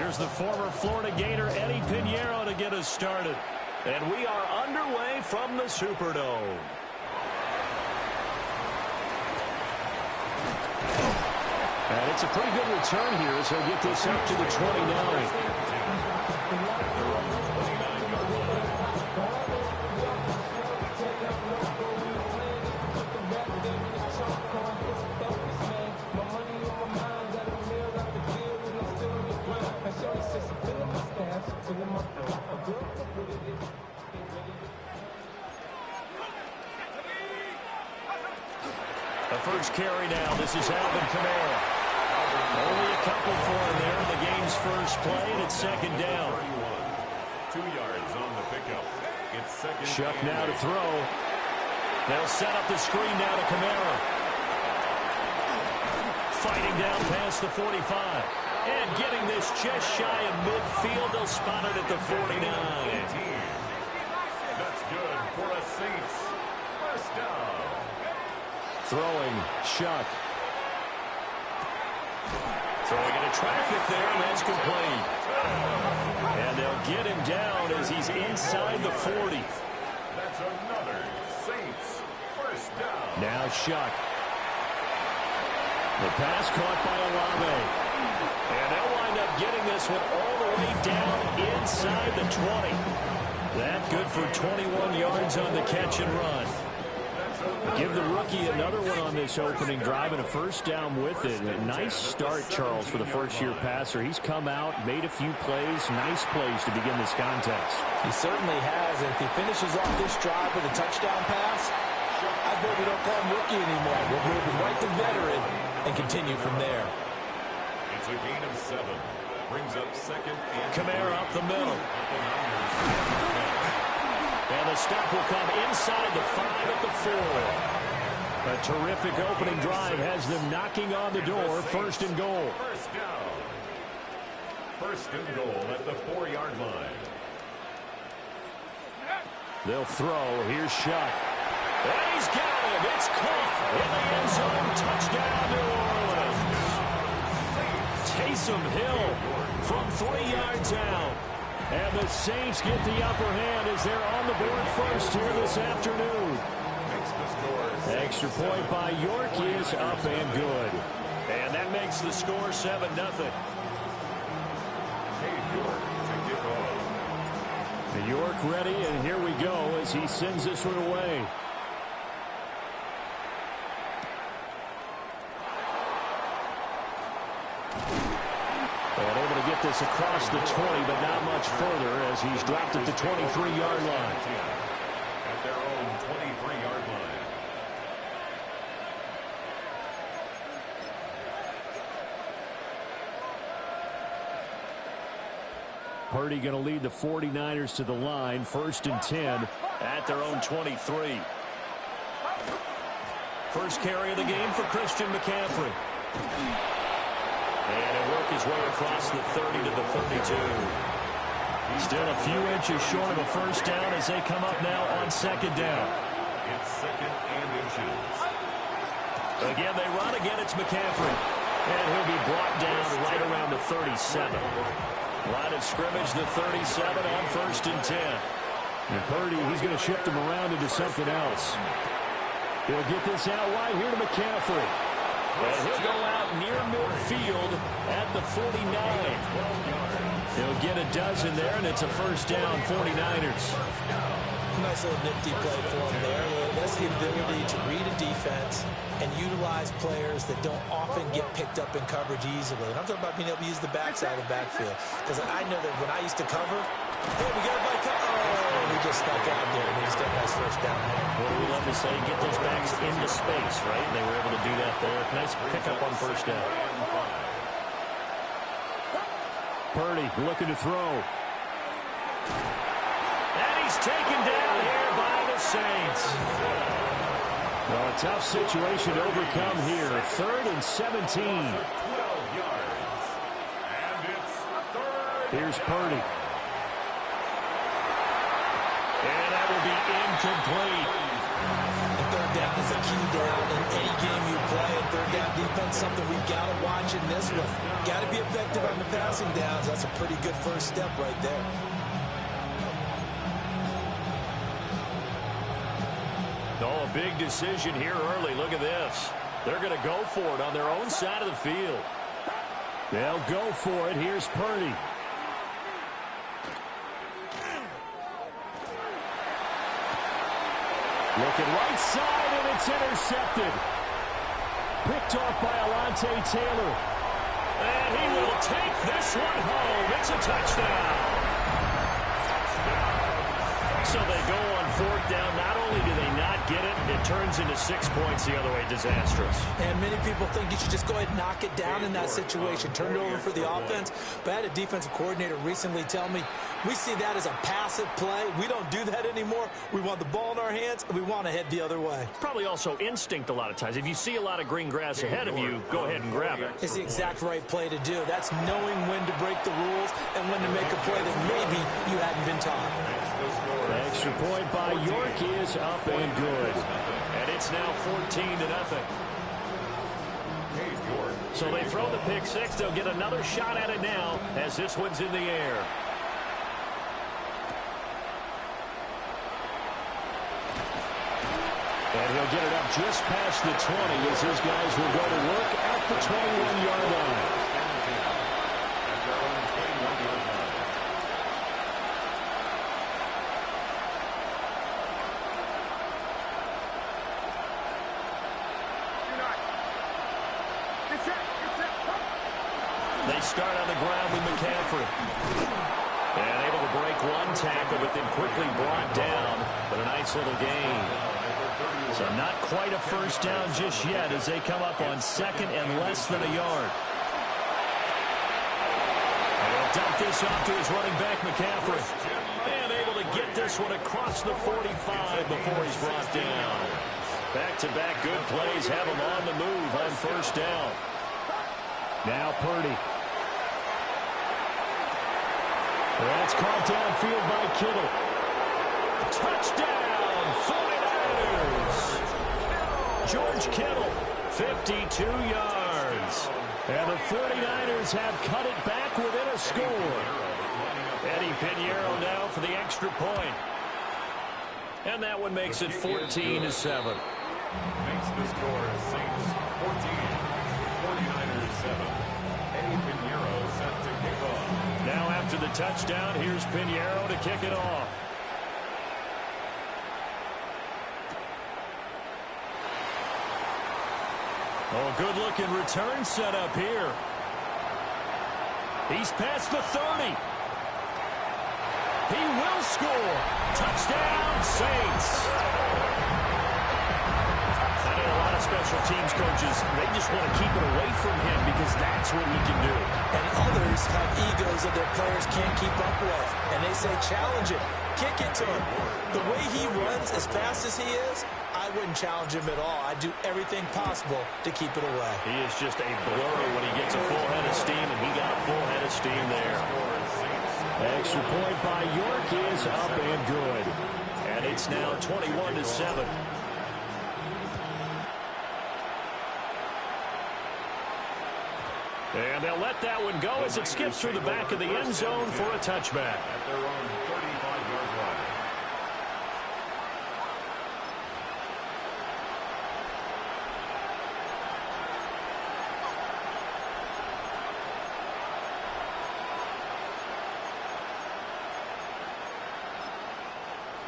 Here's the former Florida Gator Eddie Pinheiro to get us started. And we are underway from the Superdome. And it's a pretty good return here as he'll get this up to the 29. The first carry now. This is Alvin Kamara. Only a couple for him there in the game's first play, and it's second down. 2 yards on the pickup. It's second. Shuck now to throw. They'll set up the screen now to Kamara. Fighting down past the 45. And getting this just shy of midfield. They'll spot it at the 49. That's good for a Saints first down. Throwing, Shuck. Throwing into traffic there, and that's complete. And they'll get him down as he's inside the 40. That's another Saints first down. Now Shuck. The pass caught by Olave. And they'll wind up getting this one all the way down inside the 20. That good for 21 yards on the catch and run. Give the rookie another one on this opening drive and a first down with it. A nice start, Charles, for the first-year passer. He's come out, made a few plays, nice plays to begin this contest. He certainly has, and if he finishes off this drive with a touchdown pass, I bet we don't call him rookie anymore. We'll move him right to veteran and continue from there. It's a gain of 7. Brings up second and Kamara up the middle. And the stop will come inside the 5 at the 4. A terrific opening drive has them knocking on the door. First and goal. First down. First and goal at the 4-yard line. They'll throw. Here's Shuck. And he's got him. It's caught in the end zone. Touchdown, New Orleans. Taysom Hill from 3 yards out. And the Saints get the upper hand as they're on the board first here this afternoon. Extra point by York is up and good. And that makes the score 7-0. York ready, and here we go as he sends this one away. And able to get this across the 20, but not much further as he's dropped at the 23-yard line. At their own 23-yard line. Purdy going to lead the 49ers to the line. First and 10 at their own 23. First carry of the game for Christian McCaffrey. And he'll work his way across the 30 to the 32. Still a few inches short of a first down as they come up now on second down. It's second and inches. Again, they run. Again, it's McCaffrey. And he'll be brought down right around the 37. Line of scrimmage, the 37 on first and 10. And Purdy, he's going to shift him around into something else. He'll get this out wide here to McCaffrey. And he'll go out near midfield at the 49. He'll get a dozen there, and it's a first down, 49ers. Nice little nifty play for him there. That's the ability to read a defense and utilize players that don't often get picked up in coverage easily. And I'm talking about being able to use the backside of the backfield. Because I know that when I used to cover, hey, we got everybody cover. Oh, he just stuck out there, and he just got a nice first down there. What do we love to say? Get those backs into space, right? They were able to do that there. Nice pickup on first down. Purdy looking to throw. And he's taken down here by the Saints. Well, a tough situation to overcome here. 3rd and 17. 12 yards. And it's third. Here's Purdy. And that will be incomplete. And third down is a key down in any game you play. And third down defense, something we've got to watch in this one. Got to be effective on the passing downs. That's a pretty good first step right there. Oh, a big decision here early. Look at this. They're going to go for it on their own side of the field. They'll go for it. Here's Purdy. Looking right side, and it's intercepted. Picked off by Alontae Taylor. And he will take this one home. It's a touchdown. So they go on fourth down. Not only do they not get it, it turns into 6 points the other way. Disastrous. And many people think you should just go ahead and knock it down in that situation. Turn it over for the offense. But I had a defensive coordinator recently tell me, we see that as a passive play. We don't do that anymore. We want the ball in our hands, and we want to head the other way. Probably also instinct a lot of times. If you see a lot of green grass ahead of you, go ahead and grab it. It's the exact right play to do. That's knowing when to break the rules and when to make a play that maybe you hadn't been taught. Extra point by York is up and good. And it's now 14-0. So they throw the pick six. They'll get another shot at it now as this one's in the air. And he'll get it up just past the 20 as his guys will go to work at the 21-yard line. They start on the ground with McCaffrey. And able to break one tackle, but then quickly brought down. But a nice little gain. So not quite a first down just yet as they come up on second and less than a yard. And he'll dump this off to his running back, McCaffrey. And able to get this one across the 45 before he's brought down. Back-to-back good plays have him on the move on first down. Now Purdy. That's caught downfield by Kittle. Touchdown, 49ers. George Kittle, 52 yards. And the 49ers have cut it back within a score. Eddie Pinheiro now for the extra point. And that one makes it 14-7. Makes the score Saints 14, 49ers 7. Eddie Pinheiro set to kick off. Now after the touchdown, here's Pinheiro to kick it off. Oh, good-looking return set up here. He's past the 30. He will score. Touchdown, Saints. I know a lot of special teams coaches, they just want to keep it away from him because that's what he can do. And others have egos that their players can't keep up with. And they say, challenge it. Kick it to him. The way he runs as fast as he is, I wouldn't challenge him at all. I'd do everything possible to keep it away. He is just a blur when he gets a full head of steam, and he got a full head of steam there. Extra point by York is up and good. And it's now 21-7. And they'll let that one go as it skips through the back of the end zone for a touchback. At their own 35-yard line.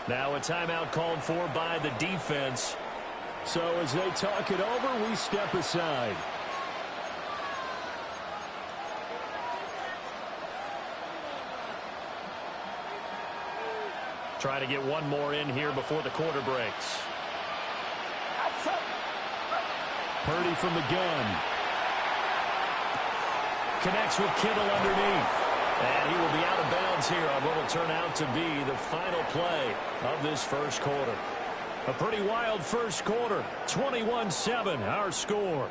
Now a timeout called for by the defense. So as they talk it over, we step aside. Try to get one more in here before the quarter breaks. Purdy from the gun. Connects with Kittle underneath. And he will be out of bounds here on what will turn out to be the final play of this first quarter. A pretty wild first quarter. 21-7, our score.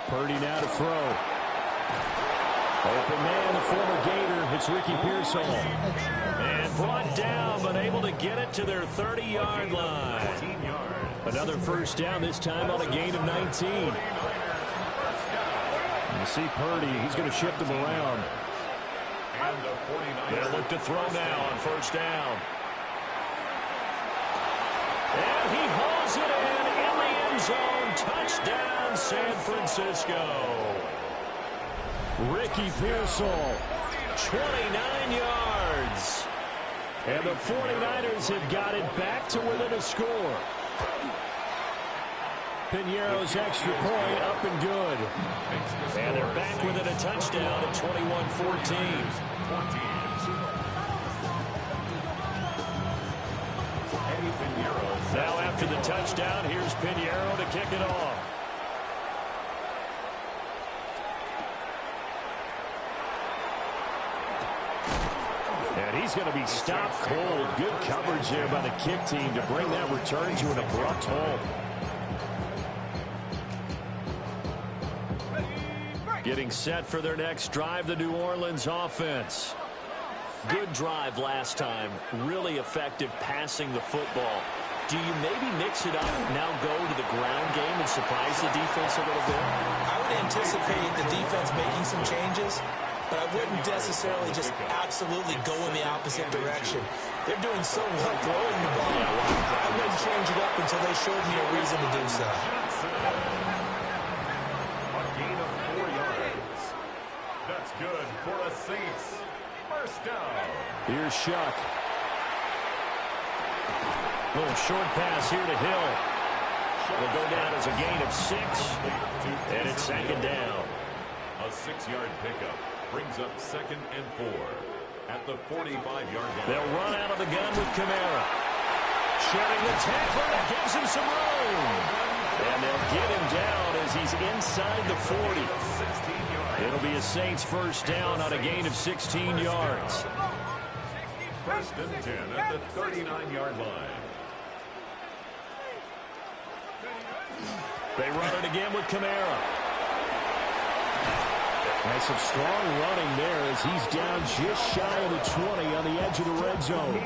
Purdy now to throw. Open man, the former Gator. It's Ricky Pearsall. And brought down, but able to get it to their 30-yard line. Another first down, this time on a gain of 19. You see Purdy, he's going to shift him around. They'll look to throw now on first down. And he hauls it in the end zone. Touchdown, San Francisco. Ricky Pearsall, 29 yards. And the 49ers have got it back to within a score. Piñeiro's extra point up and good. And they're back within a touchdown at 21-14. Now after the touchdown, here's Piñeiro to kick it off. And he's going to be stopped cold. Good coverage there by the kick team to bring that return to an abrupt halt. Getting set for their next drive, the New Orleans offense. Good drive last time. Really effective passing the football. Do you maybe mix it up, now go to the ground game and surprise the defense a little bit? I would anticipate the defense making some changes, but I wouldn't necessarily just absolutely go in the opposite direction. They're doing so well throwing the ball. I wouldn't change it up until they showed me a reason to do so. A gain of 4 yards. That's good for the Saints. First down. Here's Shuck. Little short pass here to Hill. Will go down as a gain of 6. And it's second down. A 6-yard pickup brings up 2nd and 4 at the 45-yard line. They'll run out of the gun with Kamara. Shedding the tackler. That gives him some room. And they'll get him down as he's inside the 40. It'll be a Saints first down on a gain of 16 yards. First and 10 at the 39-yard line. They run it again with Kamara. Nice some strong running there as he's down just shy of the 20 on the edge of the red zone.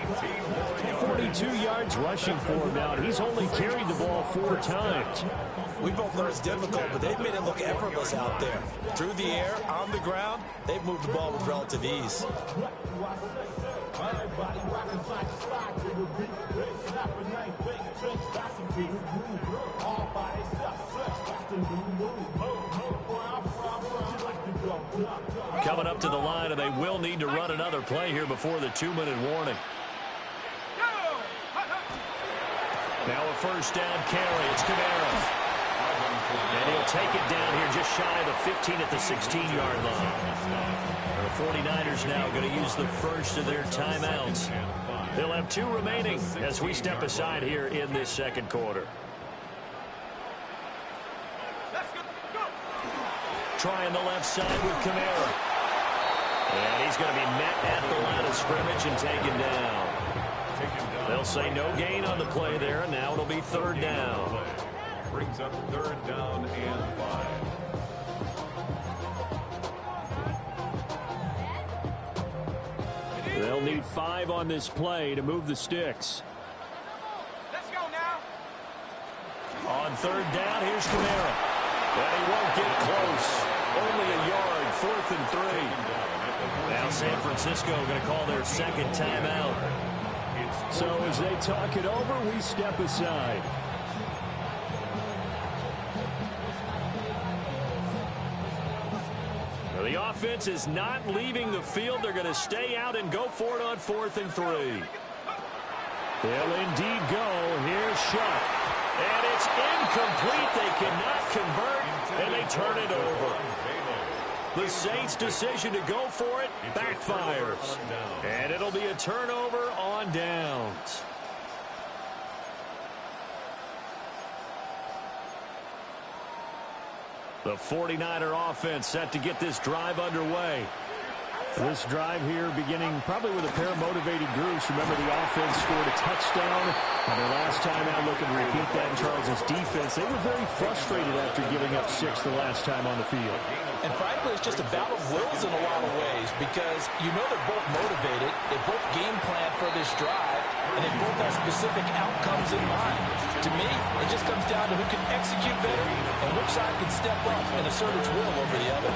42 yards rushing for him now. He's only carried the ball 4 times. We both know it's difficult, but they've made it look effortless out there. Through the air, on the ground, they've moved the ball with relative ease. Coming up to the line, and they will need to run another play here before the 2-minute warning. Now a first down carry. It's Kamara. And he'll take it down here just shy of the 15 at the 16-yard line. The 49ers now going to use the first of their timeouts. They'll have 2 remaining as we step aside here in this second quarter. Trying the left side with Kamara. And he's going to be met at the line of scrimmage and taken down. They'll say no gain on the play there, and now it'll be 3rd down. Brings up 3rd down and 5. They'll need 5 on this play to move the sticks. Let's go now. On 3rd down, here's Kamara. And he won't get close. Only a yard, 4th and 3. Now San Francisco going to call their second timeout. So as they talk it over, we step aside. The offense is not leaving the field. They're going to stay out and go for it on 4th and 3. They'll indeed go. Here's Shuck. And it's incomplete. They cannot convert, and they turn it over. The Saints' decision to go for it backfires. And it'll be a turnover on downs. The 49er offense set to get this drive underway. This drive here beginning probably with a pair of motivated groups. Remember, the offense scored a touchdown. And their last time out, looking to repeat that in Charles's defense. They were very frustrated after giving up 6 the last time on the field. And frankly, it's just a battle of wills in a lot of ways because you know they're both motivated. They both game plan for this drive, and they both have specific outcomes in mind. To me, it just comes down to who can execute better and which side can step up and assert its will over the other.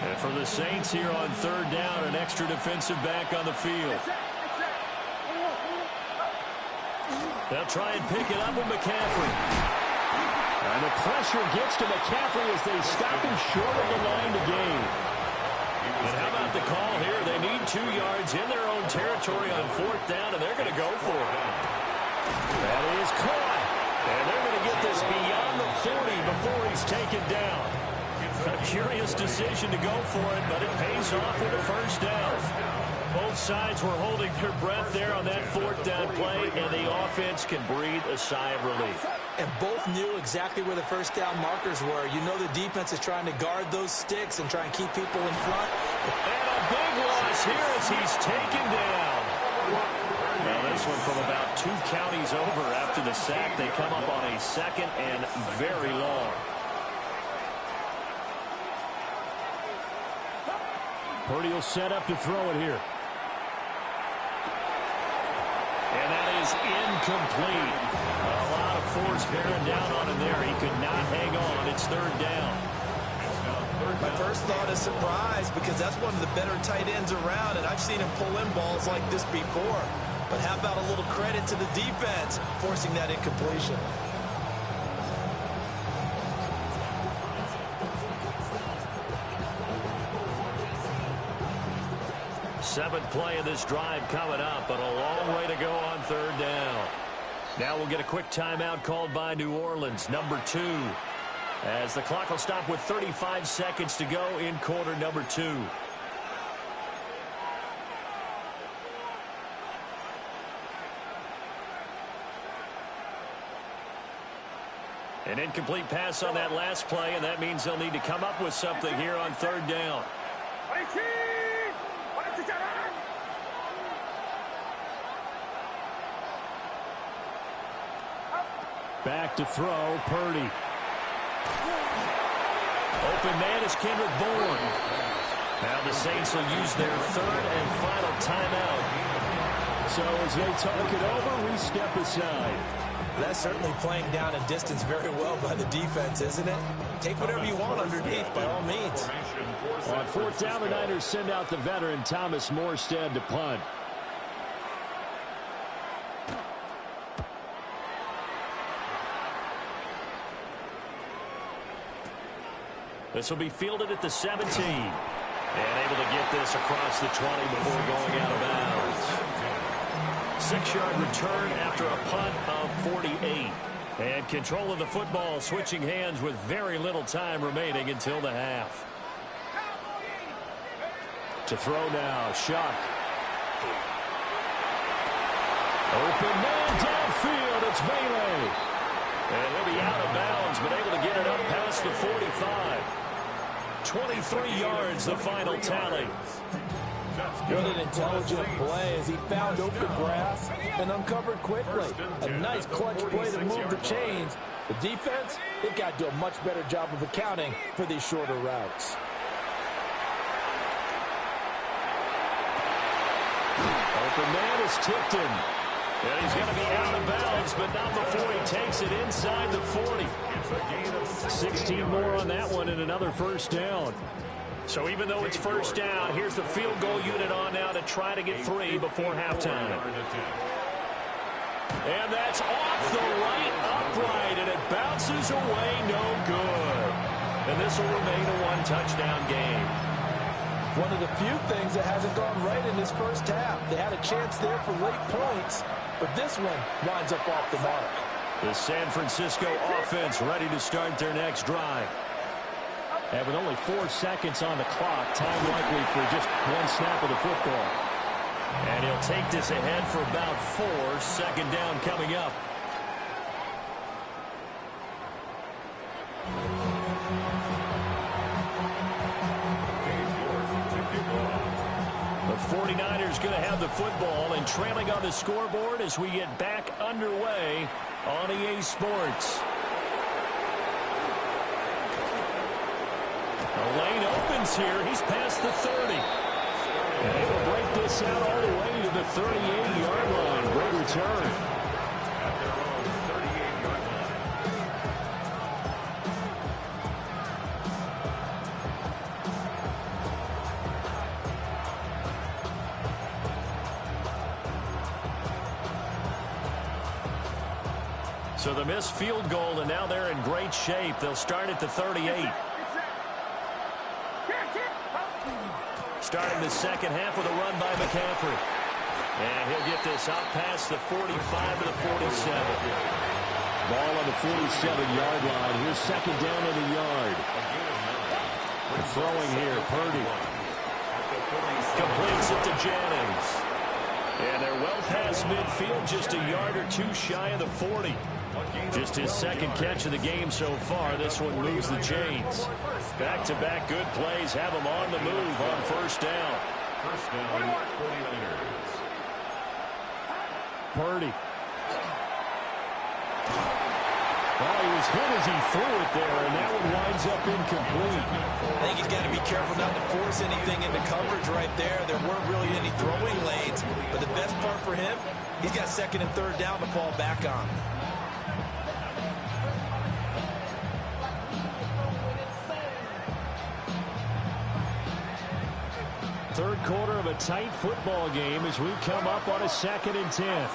And for the Saints here on third down, an extra defensive back on the field. They'll try and pick it up with McCaffrey. And the pressure gets to McCaffrey as they stop him short of the line to gain. And how about the call here? They need 2 yards in their own territory on fourth down, and they're going to go for it. That is caught. And they're going to get this beyond the 40 before he's taken down. A curious decision to go for it, but it pays off with a first down. Both sides were holding their breath there on that fourth down play, and the offense can breathe a sigh of relief. And both knew exactly where the first down markers were. You know the defense is trying to guard those sticks and try and keep people in front. And a big loss here as he's taken down. Now this one from about 2 counties over after the sack. They come up on a second and very long. Purdy will set up to throw it here. And that is incomplete. A lot of force bearing down on him there. He could not hang on. It's third down. My first thought is surprise because that's one of the better tight ends around, and I've seen him pull in balls like this before. But how about a little credit to the defense forcing that incompletion? Seventh play of this drive coming up, but a long way to go on third down. Now we'll get a quick timeout called by New Orleans, number 2. As the clock will stop with 35 seconds to go in quarter number 2. An incomplete pass on that last play, and that means they'll need to come up with something here on third down. Back to throw, Purdy. Open man is Kendrick Bourne. Now the Saints will use their third and final timeout. So as they talk it over, we step aside. That's certainly playing down and distance very well by the defense, isn't it? Take whatever you want underneath, by all means. On fourth down, the Niners send out the veteran Thomas Morstead to punt. This will be fielded at the 17. And able to get this across the 20 before going out of bounds. 6-yard return after a punt of 48. And control of the football switching hands with very little time remaining until the half. To throw now, Shuck. Open man downfield, it's Bailey. And he'll be out of bounds, but able to get it up past the 45. 23 yards, the final tally. What an intelligent play as he found open grass and uncovered quickly. A nice clutch play to move the chains. The defense, they've got to do a much better job of accounting for these shorter routes. Open man is Tipton. And he's going to be out of bounds, but not before he takes it inside the 40. 16 more on that one and another first down. So even though it's first down, here's the field goal unit on now to try to get 3 before halftime. And that's off the right upright, and it bounces away no good. And this will remain a one-touchdown game. One of the few things that hasn't gone right in this first half. They had a chance there for late points, but this one winds up off the mark. The San Francisco offense ready to start their next drive. And with only 4 seconds on the clock, time likely for just one snap of the football. And he'll take this ahead for about 4. Second down coming up. The 49ers going to have the football and trailing on the scoreboard as we get back underway on EA Sports. The lane opens here. He's past the 30. And they will break this out all the way to the 38-yard line. Great return. At their own 38-yard line. So the missed field goal, and now they're in great shape. They'll start at the 38. Starting the second half with a run by McCaffrey. And he'll get this out past the 45 to the 47. Ball on the 47-yard line. Here's second down in the yard. Throwing here, Purdy. Completes it to Jennings. And they're well past midfield, just a yard or two shy of the 40. Just his second catch of the game so far. This one moves the chains. Back-to-back good plays have him on the move on first down. First down, 49ers. Purdy. Oh, he was hit as he threw it there, and that one winds up incomplete. I think he's got to be careful not to force anything into coverage right there. There weren't really any throwing lanes, but the best part for him, he's got second and third down to fall back on. Third quarter of a tight football game as we come up on a 2nd and 10.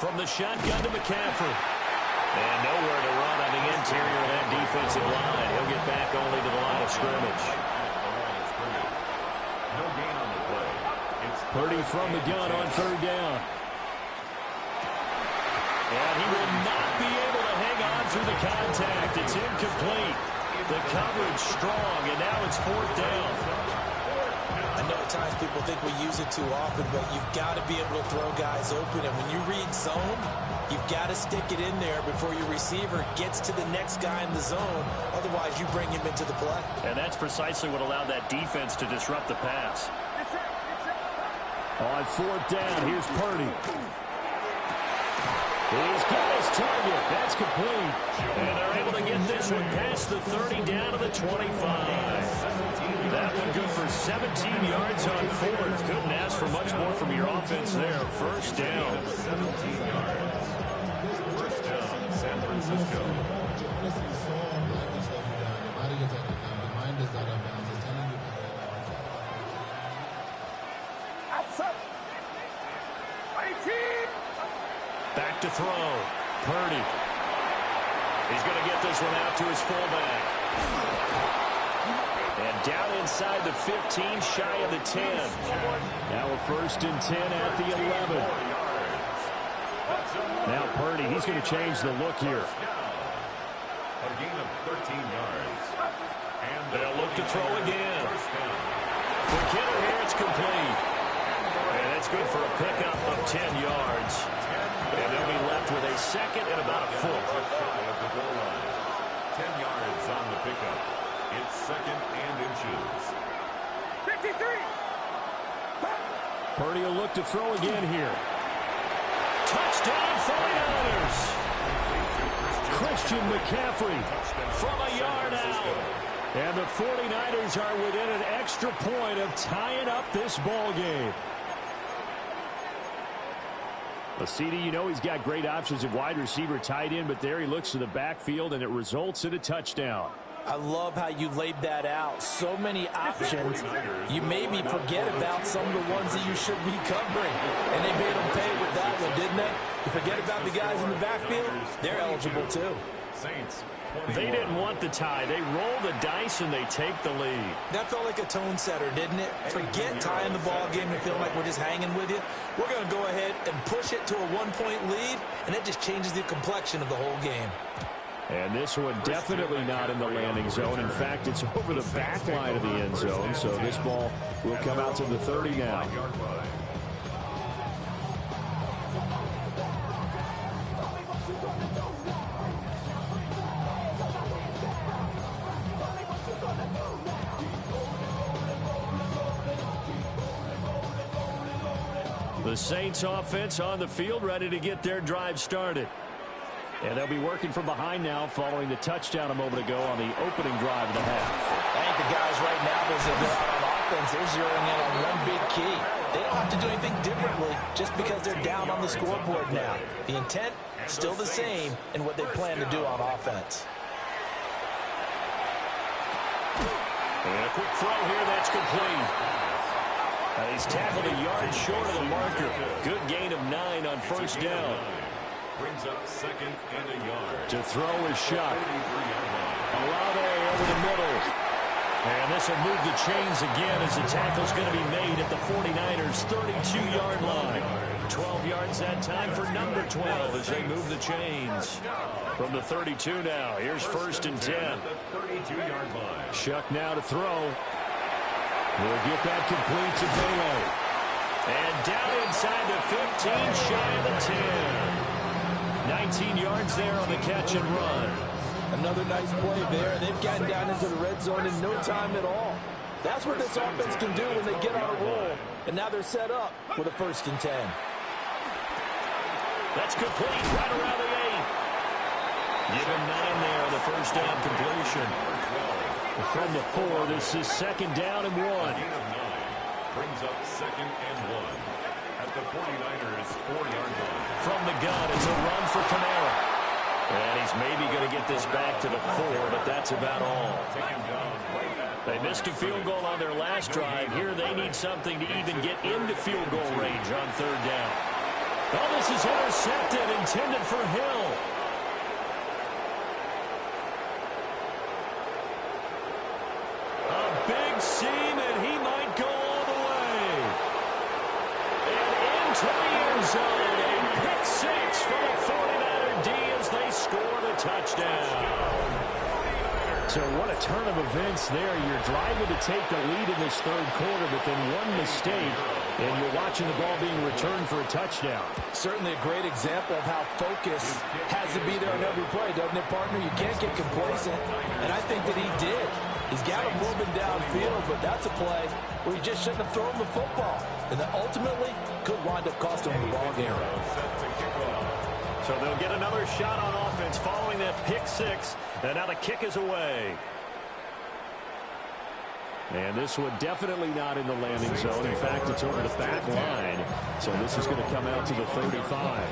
From the shotgun to McCaffrey. And nowhere to run on the interior of that defensive line. He'll get back only to the line of scrimmage. No gain on the play. It's Purdy from the gun on third down. And he will not be able to hang on through the contact. It's incomplete. The coverage strong, and now it's fourth down. I know at times people think we use it too often, but you've got to be able to throw guys open. And when you read zone, you've got to stick it in there before your receiver gets to the next guy in the zone. Otherwise, you bring him into the play. And that's precisely what allowed that defense to disrupt the pass. On fourth down, here's Purdy. He's got his target. That's complete. And they're able to get this one past the 30 down to the 25. That one good for 17 yards on fourth. Couldn't ask for much more from your offense there. First down. 17 yards. First down, San Francisco. Back to throw. Purdy. He's going to get this one out to his fullback. And down inside the 15, shy of the 10. Now a first and 10 at the 11. Now Purdy, he's going to change the look here. A gain of 13 yards. And they'll look to throw again. Quick hitter here, it's complete. And that's good for a pickup of 10 yards. And they'll be left with a second and about a foot. 10 yards on the pickup. It's second and inches. 53. Purdy will look to throw again here. Touchdown 49ers. Christian McCaffrey From a yard out. And the 49ers are within an extra point of tying up this ball game. Well, CD, you know he's got great options at wide receiver, tight end, but there he looks to the backfield, and it results in a touchdown. I love how you laid that out. So many options. You maybe forget about some of the ones that you should be covering. And they made them pay with that one, didn't they? You forget about the guys in the backfield, they're eligible too. Saints. They didn't want the tie. They roll the dice and they take the lead. That felt like a tone setter, didn't it? Forget tying the ball game and feeling like we're just hanging with you. We're going to go ahead and push it to a one-point lead, and that just changes the complexion of the whole game. And this one definitely not in the landing zone. In fact, it's over the back line of the end zone. So this ball will come out to the 30 now. The Saints offense on the field, ready to get their drive started. And they'll be working from behind now following the touchdown a moment ago on the opening drive of the half. I think the guys right now, as they go out on offense, they're zeroing in on one big key. They don't have to do anything differently just because they're down on the scoreboard now. The intent, still the same in what they plan to do on offense. And a quick throw here, that's complete. He's tackled a yard short of the marker. Good gain of 9 on first down. Brings up second and a yard. To throw is Shuck. Olave over the middle. And this will move the chains again as the tackle's going to be made at the 49ers' 32-yard line. 12 yards that time for number 12 as they move the chains. From the 32 now, here's first and 10. 32-yard line. Shuck now to throw. We'll get that complete to Velo. And down inside the 15, shy of the 10. 19 yards there on the catch and run. Another nice play there. They've gotten down into the red zone in no time at all. That's what this offense can do when they get on a roll. And now they're set up with a first and 10. That's complete right around the 8. Give him 9 there on the first down completion. From the 4, this is second down and 1. Brings up second and 1 at the 49ers' 4-yard line. From the gun, it's a run for Kamara. And he's maybe going to get this back to the 4, but that's about all. They missed a field goal on their last drive. Here they need something to even get into field goal range on third down. Oh, this is intercepted, intended for Hill. Seam, and he might go all the way. And into the end zone, a pick 6 for the 49er D as they score the touchdown. So what a turn of events there. You're driving to take the lead in this third quarter, but then one mistake, and you're watching the ball being returned for a touchdown. Certainly a great example of how focus has to be there on every play, doesn't it, partner? You can't get complacent, and I think that he did. He's got him moving downfield, but that's a play where he just shouldn't have thrown the football. And that ultimately could wind up costing him the ball game. So they'll get another shot on offense following that pick 6. And now the kick is away. And this one definitely not in the landing zone. In fact, it's over the back line. So this is going to come out to the 35.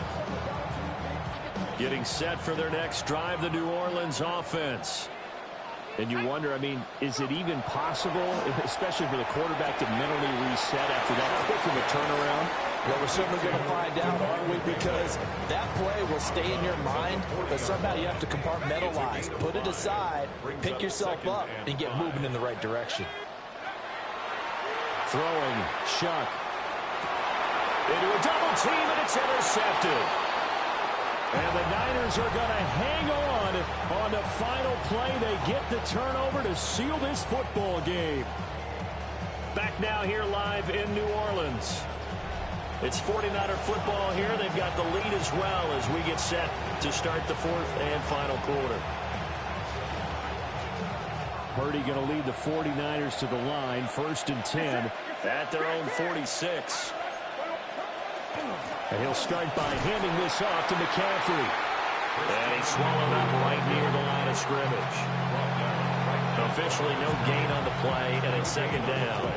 Getting set for their next drive, the New Orleans offense. And you wonder, I mean, is it even possible, especially for the quarterback, to mentally reset after that quick of a turnaround? Well, we're certainly going to find out, aren't we? Because that play will stay in your mind, but somehow you have to compartmentalize. Put it aside, pick yourself up, and get moving in the right direction. Throwing, Shuck. Into a double team, and it's intercepted. And the Niners are going to hang on the final play. They get the turnover to seal this football game. Back now here live in New Orleans. It's 49er football here. They've got the lead as well as we get set to start the fourth and final quarter. Purdy going to lead the 49ers to the line. First and 10. At their own 46. And he'll start by handing this off to McCaffrey. And he's swallowed up right near the line of scrimmage. Officially no gain on the play, and it's second down.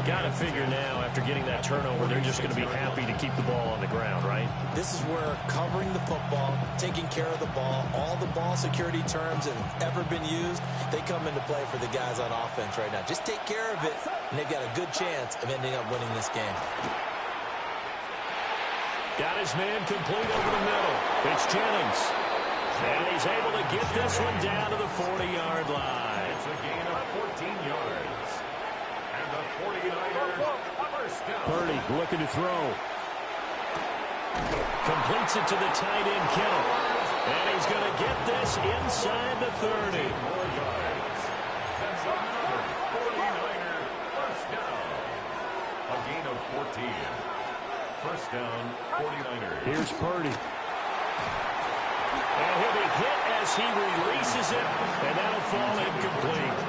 Got to figure now, after getting that turnover, they're just going to be happy to keep the ball on the ground, right? This is where covering the football, taking care of the ball, all the ball security terms that have ever been used, they come into play for the guys on offense right now. Just take care of it, and they've got a good chance of ending up winning this game. Got his man complete over the middle. It's Jennings. And he's able to get this one down to the 40-yard line. It's a gain of 14 yards. And the 49ers first down. Purdy looking to throw. Completes it to the tight end, Kittle. And he's going to get this inside the 30. More yards. That's another 49er first down. A gain of 14. First down, 49ers. Here's Purdy. And he'll be hit as he releases it, and that'll fall incomplete.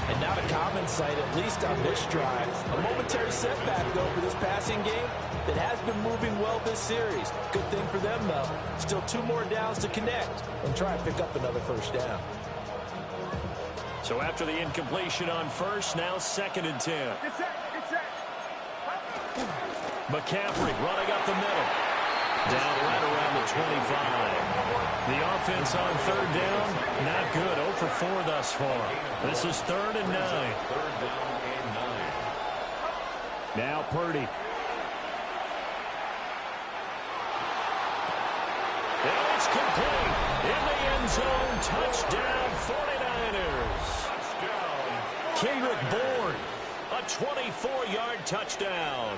And not a common sight, at least on this drive. A momentary setback, though, for this passing game that has been moving well this series. Good thing for them, though. Still 2 more downs to connect and try and pick up another first down. So after the incompletion on first, now 2nd and 10. Get set. McCaffrey running up the middle. Down right around the 25. The offense on 3rd down, not good. 0 for 4 thus far. This is 3rd and 9. 3rd down and 9. Now Purdy. And it's complete. In the end zone, touchdown 49ers. Touchdown. Kendrick Bourne, a 24-yard touchdown.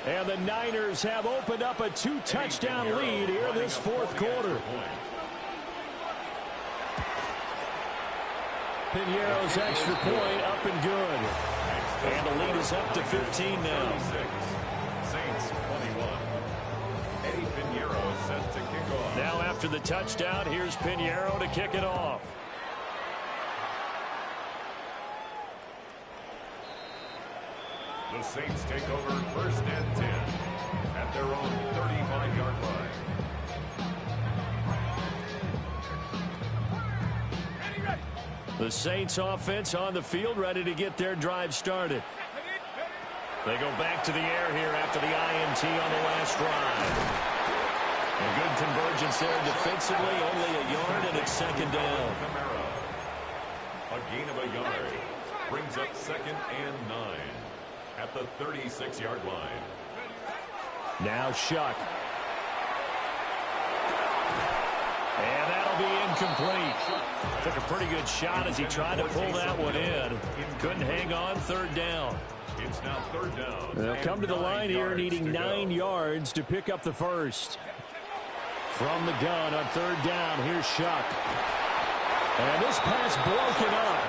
And the Niners have opened up a 2-touchdown lead here this 4th quarter. Piñeiro's extra point up and good. And the lead is up to 15 now. Saints 21. Eddie Piñeiro set to kick off. Now after the touchdown, here's Piñeiro to kick it off. The Saints take over 1st and 10 at their own 35-yard line. The Saints offense on the field, ready to get their drive started. They go back to the air here after the INT on the last drive. A good convergence there defensively, only a yard, and it's 2nd down. A gain of a yard brings up 2nd and 9 at the 36-yard line. Now Shuck. And that'll be incomplete. Took a pretty good shot as he tried to pull that one in. Couldn't hang on, 3rd down. It's now 3rd down. They'll come to the line here needing 9 yards to pick up the first. From the gun on 3rd down, here's Shuck. And this pass broken up.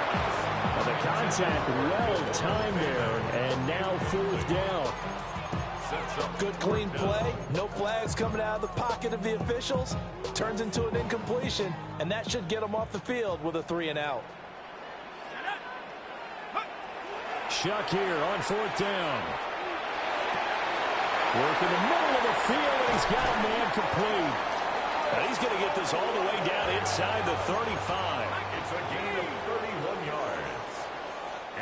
And the contact well timed there, and now 4th down. Good clean play. No flags coming out of the pocket of the officials. Turns into an incompletion, and that should get them off the field with a 3 and out. Shuck here on 4th down. Work in the middle of the field, and he's got a man complete. And he's going to get this all the way down inside the 35. It's a gain of 31 yards.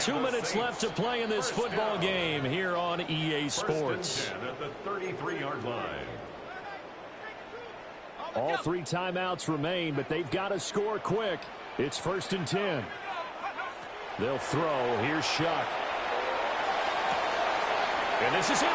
2 minutes left to play in this football game here on EA Sports. 1st and 10 at the 33-yard line. All 3 timeouts remain, but they've got to score quick. It's 1st and 10. They'll throw. Here's Shuck. And this is it.